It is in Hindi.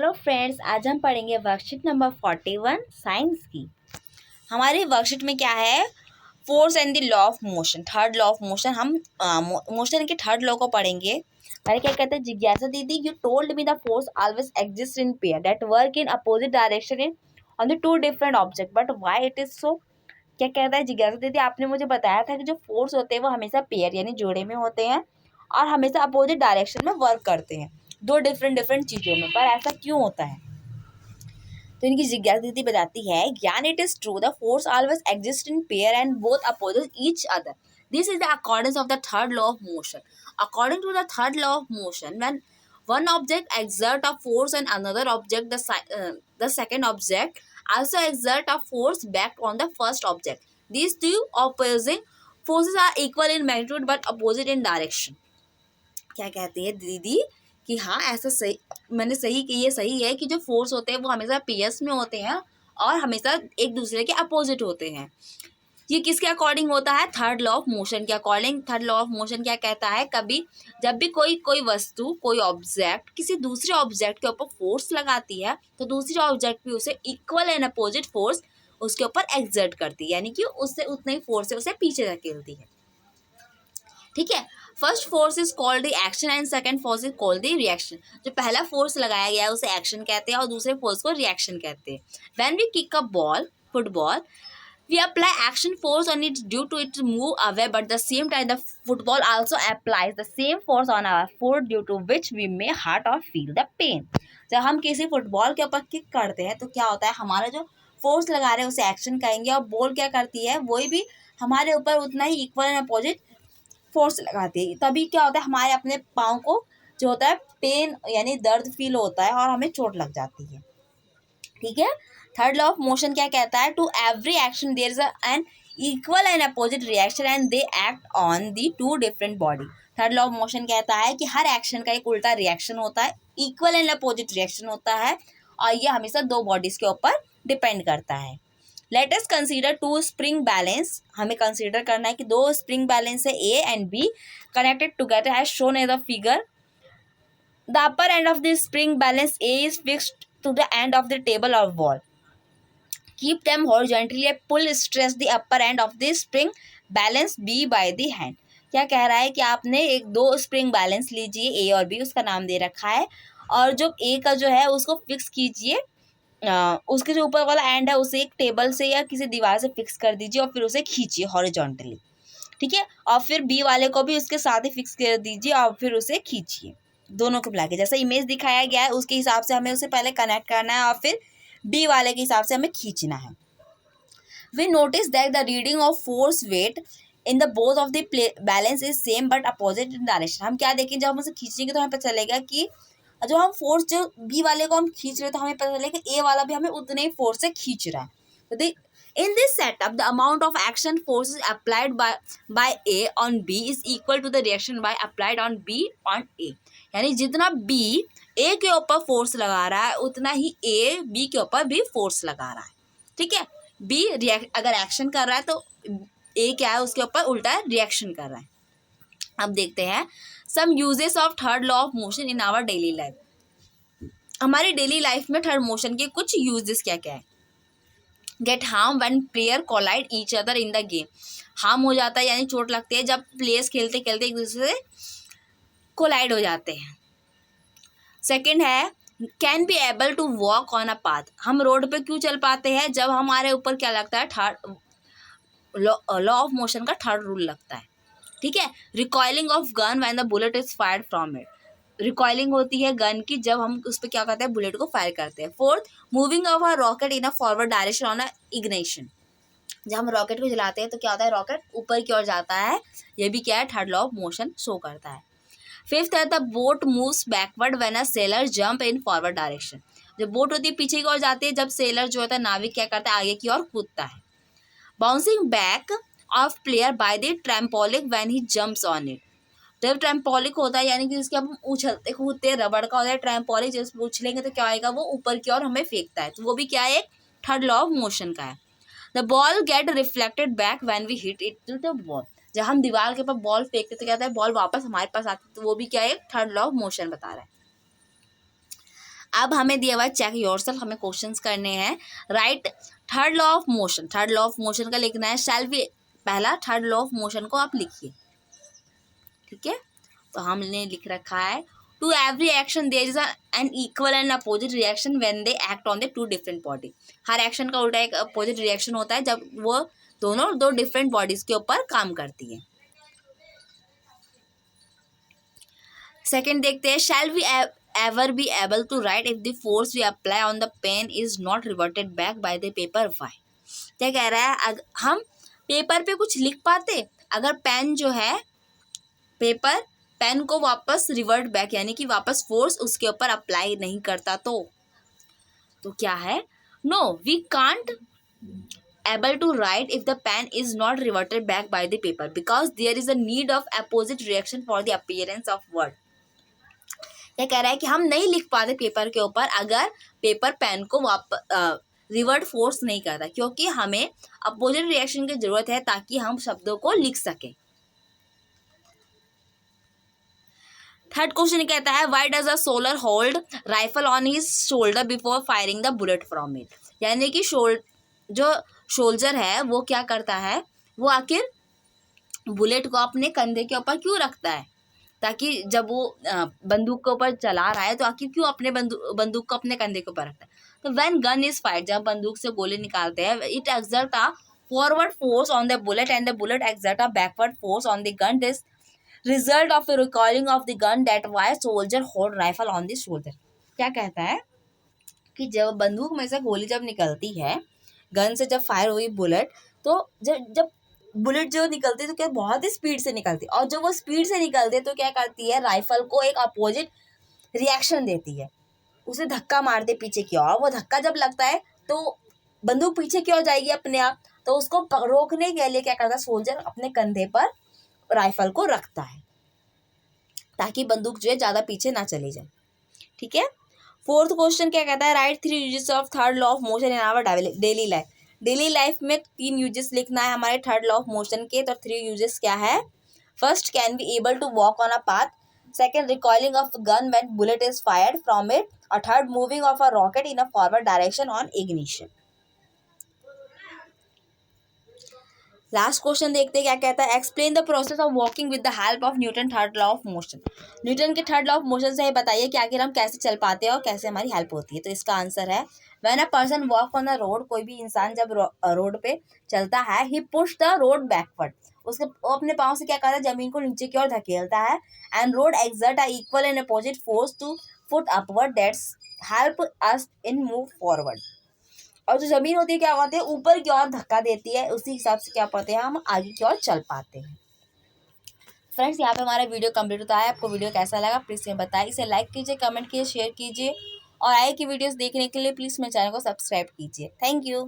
हेलो फ्रेंड्स, आज हम पढ़ेंगे वर्कशीट नंबर 41 साइंस की। हमारी वर्कशीट में क्या है, force and the law of motion, third law of motion. हम मोशन के थर्ड लॉ को पढ़ेंगे। पहले क्या कहते हैं, जिज्ञासा दीदी, you told me the force always exist in pair that work in opposite direction in on the two different object but why it is so. क्या कहता है जिज्ञासा दीदी, आपने मुझे बताया था कि जो फोर्स होते हैं वो हमेशा पेयर यानी जोड़े में होते हैं और हमेशा अपोजिट डायरेक्शन में वर्क करते हैं, दो डिफरेंट चीज़ों में, पर ऐसा क्यों होता है। तो इनकी जिज्ञासा दीदी बताती है, ज्ञान it is true the force always exist in pair and both opposite each other. This is the accordance of the third law of motion. According to the third law of motion, when one object exert a force on another object, the second object also exert a force back on the first object. These two opposing forces are equal in magnitude but opposite in direction. क्या कहती है दीदी कि हाँ, ऐसा सही, मैंने सही कि ये सही है कि जो फोर्स होते हैं वो हमेशा पेयर्स में होते हैं और हमेशा एक दूसरे के अपोजिट होते हैं। ये किसके अकॉर्डिंग होता है, थर्ड लॉ ऑफ मोशन के according. Third law of motion क्या कहता है, कभी जब भी कोई वस्तु, कोई ऑब्जेक्ट किसी दूसरे ऑब्जेक्ट के ऊपर फोर्स लगाती है तो दूसरे ऑब्जेक्ट भी उसे इक्वल एंड अपोजिट फोर्स उसके ऊपर एक्सर्ट करती है, यानी कि उससे उतने ही फोर्स से उसे पीछे धकेलती है। ठीक है, first force is called the action and second force is called the reaction. जो पहला फोर्स लगाया गया है उसे एक्शन कहते हैं और दूसरे फोर्स को रिएक्शन कहते हैं। When we kick a ball, football, we apply action force on it due to its move away, but the same time the football also applies the same force on our foot due to which we may hurt or feel the pain. जब हम किसी फुटबॉल के ऊपर किक करते हैं तो क्या होता है, हमारा जो फोर्स लगा रहे हैं उसे एक्शन कहेंगे और बॉल क्या करती है, वही भी हमारे ऊपर उतना ही इक्वल एंड अपोजिट फोर्स लगाती है। तभी क्या होता है, हमारे अपने पाँव को जो होता है पेन यानी दर्द फील होता है और हमें चोट लग जाती है। ठीक है, थर्ड लॉ ऑफ मोशन क्या कहता है, to every action there is an equal and opposite reaction and they act on the two different body. Third law of motion कहता है कि हर एक्शन का एक उल्टा रिएक्शन होता है, इक्वल एंड अपोजिट रिएक्शन होता है और ये हमेशा दो बॉडीज के ऊपर डिपेंड करता है। Let us consider two spring balance. हमें कंसीडर करना है कि दो स्प्रिंग बैलेंस है A and B connected together as shown in the figure. The upper end of the spring balance A is fixed to the end of the table or wall. Keep them horizontally and pull stress the upper end of the spring balance B by the hand. क्या कह रहा है कि आपने एक दो स्प्रिंग बैलेंस लीजिए, ए और बी, उसका नाम दे रखा है, और जो ए का जो है उसको फिक्स कीजिए, उसके जो ऊपर वाला एंड है उसे एक टेबल से या किसी दीवार से फिक्स कर दीजिए और फिर उसे खींचिए हॉरिजॉन्टली। ठीक है, और फिर बी वाले को भी उसके साथ ही फिक्स कर दीजिए और फिर उसे खींचिए, दोनों को मिला के जैसा इमेज दिखाया गया है उसके हिसाब से हमें उसे पहले कनेक्ट करना है और फिर बी वाले के हिसाब से हमें खींचना है। We notice that the reading of force weight in the both of the balance is same but opposite in direction. हम क्या देखें, जब हम उसे खींचेंगे तो हमें पता चलेगा कि जो हम फोर्स जो बी वाले को हम खींच रहे हैं तो हमें पता चलेगा ए वाला भी हमें उतने ही फोर्स से खींच रहा है। तो in this setup the amount of action forces applied by A on B is equal to the reaction by applied on B on A। यानी जितना B A के ऊपर फोर्स लगा रहा है उतना ही A B के ऊपर भी फोर्स लगा रहा है। ठीक है, B अगर एक्शन कर रहा है तो A क्या है, उसके ऊपर उल्टा रिएक्शन कर रहा है। अब देखते हैं some uses of third law of motion in our daily life. हमारी डेली लाइफ में थर्ड मोशन के कुछ यूजेस क्या क्या है। Get harm when player collide each other in the game. Harm हो जाता है यानी चोट लगती है जब प्लेयर्स खेलते खेलते एक दूसरे से कोलाइड हो जाते हैं। सेकंड है can be able to walk on a path. हम रोड पे क्यों चल पाते हैं, जब हमारे ऊपर क्या लगता है, थर्ड लॉ ऑफ मोशन का थर्ड रूल लगता है। ठीक है, recoiling of gun when the bullet is fired from it. Recoiling होती है गन की जब हम उस पर क्या करते हैं, बुलेट को फायर करते हैं। Fourth, moving of a rocket in a forward direction on a ignition. जब हम रॉकेट को जलाते हैं तो क्या होता है, रॉकेट ऊपर की ओर जाता है, ये भी क्या है, third law of motion show करता है। फिफ्थ है the boat moves backward when a seller jump in forward direction. जब बोट होती है पीछे की ओर जाती है, जब सेलर जो होता है नाविक क्या करता है, आगे की ओर कूदता है। Bouncing back of player by the trampoline when he jumps on it. जब ट्रैम्पोलिक होता है यानी कि जिसके हम उछलते कूदते हैं, रबड़ का होता है ट्रैम्पोलिक, जब उछलेंगे तो क्या आएगा, वो ऊपर की ओर हमें फेंकता है, तो वो भी क्या है, एक थर्ड लॉ ऑफ मोशन का है। The ball get reflected back when we hit it to the wall. जब हम दीवार के ऊपर बॉल फेंकते तो क्या होता है, बॉल वापस हमारे पास आती है, तो वो भी क्या है, थर्ड लॉ ऑफ मोशन बता रहा है। अब हमें दिया हुआ है चेक योरसेल्फ, हमें क्वेश्चंस करने हैं। Right third law of motion, third law of motion का लिखना है। शैल वी, पहला थर्ड लॉ ऑफ मोशन को आप लिखिए, ठीक है। तो हमने लिख रखा है to every action there is an equal and opposite reaction when they act on the two different body. हर एक्शन का उल्टा एक अपोजिट रिएक्शन होता है जब वो दोनों दो डिफरेंट बॉडीज के ऊपर काम करती है। सेकेंड देखते हैं, shall we ever be able to write if the force we apply on the pen is not reverted back by the paper? Why? क्या कह रहा है, हम पेपर पे कुछ लिख पाते अगर पेन जो है पेन को वापस रिवर्ट बैक यानी कि वापस फोर्स उसके ऊपर अप्लाई नहीं करता तो क्या है, no we can't able to write if the pen is not reverted back by the paper because there is a need of opposite reaction for the appearance of word। ये कह रहा है कि हम नहीं लिख पाते पेपर के ऊपर अगर पेपर पेन को रिवर्ट फोर्स नहीं करता, क्योंकि हमें अपोजिट रिएक्शन की जरूरत है ताकि हम शब्दों को लिख सके। थर्ड क्वेश्चन कहता है, why does a soldier hold rifle on his shoulder before firing the bullet from it. यानी कि जो सोल्जर है वो क्या करता है, वो आखिर बुलेट को अपने कंधे के ऊपर क्यों रखता है, ताकि जब वो बंदूक के ऊपर चला रहा है तो आखिर क्यों अपने बंदूक को अपने कंधे के ऊपर रखता है। तो व्हेन गन इज फायर्ड, जब बंदूक से गोली निकालते हैं, it exert a forward force on the bullet and the bullet exert a backward force on the gun, this result of recoiling of the gun, that why soldier hold rifle on the shoulder. क्या कहता है कि जब बंदूक में से गोली जब निकलती है, गन से जब फायर हुई बुलेट, तो जब बुलेट जो निकलती है तो क्या बहुत ही स्पीड से निकलती है, और जब वो स्पीड से निकलती है तो क्या करती है, राइफल को एक अपोजिट रिएक्शन देती है, उसे धक्का मारते पीछे की ओर। वो धक्का जब लगता है तो बंदूक पीछे की ओर जाएगी अपने आप, तो उसको रोकने के लिए क्या करता है, सोल्जर अपने कंधे पर राइफल को रखता है ताकि बंदूक जो है ज़्यादा पीछे ना चली जाए, ठीक है। फोर्थ क्वेश्चन क्या कहता है, write 3 uses of third law of motion in our daily life. Daily life में 3 यूजेस लिखना है हमारे थर्ड लॉ ऑफ मोशन के। तो 3 यूजेस क्या है, first can be able to walk on a path, second recoiling of gun when bullet is fired from it, और third moving of a rocket in a forward direction on ignition. Last question देखते हैं क्या कहता है, explain the process of walking with the help of Newton third law of motion. Newton के थर्ड लॉ ऑफ मोशन से बताइए कि आखिर हम कैसे चल पाते हैं और कैसे हमारी हेल्प होती है। तो इसका आंसर है, when a person walk on the road, कोई भी इंसान जब रोड पे चलता है, ही पुश द रोड बैकवर्ड, वो अपने पाँव से क्या करता है, जमीन को नीचे की ओर धकेलता है, and road exert a equal and opposite force to foot upward that's help us in move forward. और जो जमीन होती है क्या होती है, ऊपर की ओर धक्का देती है, उसी हिसाब से क्या पाते हैं, हम आगे की ओर चल पाते हैं। फ्रेंड्स, यहाँ पे हमारा वीडियो कंप्लीट होता है। आपको वीडियो कैसा लगा प्लीज़ हमें बताइए, इसे लाइक कीजिए, कमेंट कीजिए, शेयर कीजिए, और आगे की वीडियोस देखने के लिए प्लीज़ मेरे चैनल को सब्सक्राइब कीजिए। Thank you.